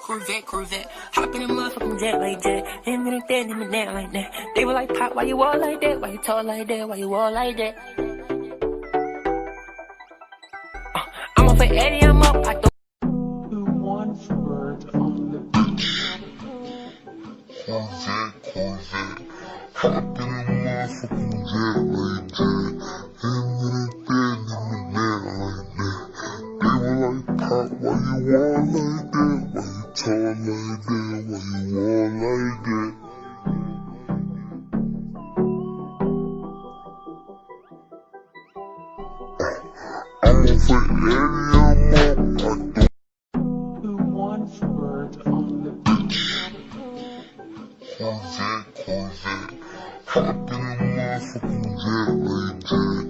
Corvette, Corvette, hop in a motherfucking jet like jet. Him and that, him and that like that. They were like, Pop, why you all like that? Why you tall like that? Why you all like that? I'm off for Eddie, I'm up. I Who wants bird on the beach? Corvette, Corvette, hop in a motherfucking jet like jet. Him and that, him and that like that. They were like, Pop, why you all like that? Why you tall like that? Why you all like that? I'm off for Eddie, I'm up. Who wants bird on the beach? Corvette, Corvette, hop in a motherfucking jet like jet.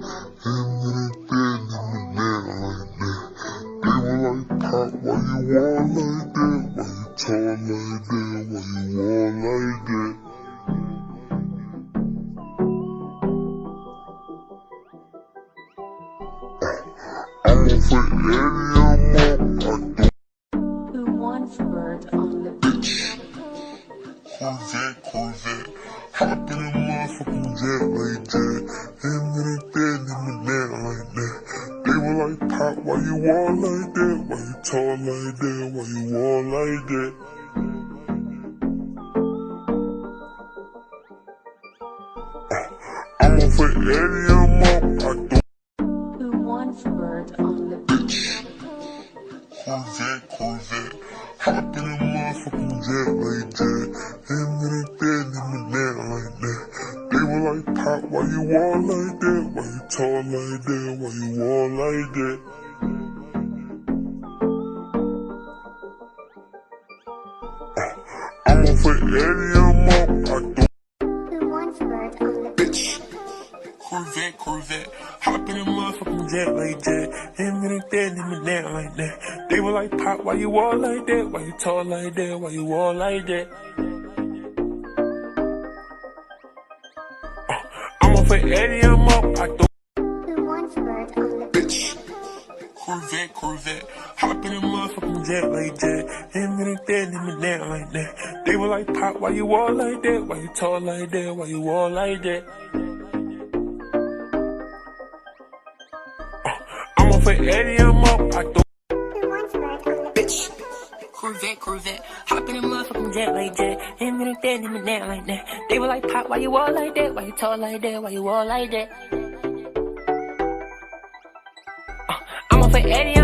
Him and that, him and that like that. They were like, Pop, why you all like that? Why you tall like that? Why you all like that? I'm off for Eddie, I'm up. Who wants bird on the beach? Corvette, Corvette, hop in a motherfucking jet like jet. Him and that, him and that like that. They were like, Pop, why you all like that? Why you tall like that? Why you all like that? I'm off for Eddie, I'm up. Who wants bird on the beach? Corvette, Corvette, hop in a motherfucking jet like jet. Him and that, him and that like that. They were like, Pop, why you all like that? Why you tall like that? Why you all like that? I'm off for Eddie, I'm up. Who wants bird on the Bitch. Corvette, Corvette, hop in a motherfucking jet like jet. Him and that, him and that like that. They were like, Pop, why you all like that? Why you tall like that? Why you all like that? I'm off for Eddie, I'm up. Who wants bird on the Bitch. Corvette, Corvette, hop in a motherfucking jet like jet. Him and that, him and that like that. They were like, Pop, why you all like that? Why you tall like that? Why you all like that? I'm off for Eddie, I'm up. Who wants bird on the Bitch. Corvette, Corvette, hop in a motherfucking jet like jet. Him and that, him and that like that. They were like, Pop, why you all like that? Why you tall like that? Why you all like that? I'm off for Eddie,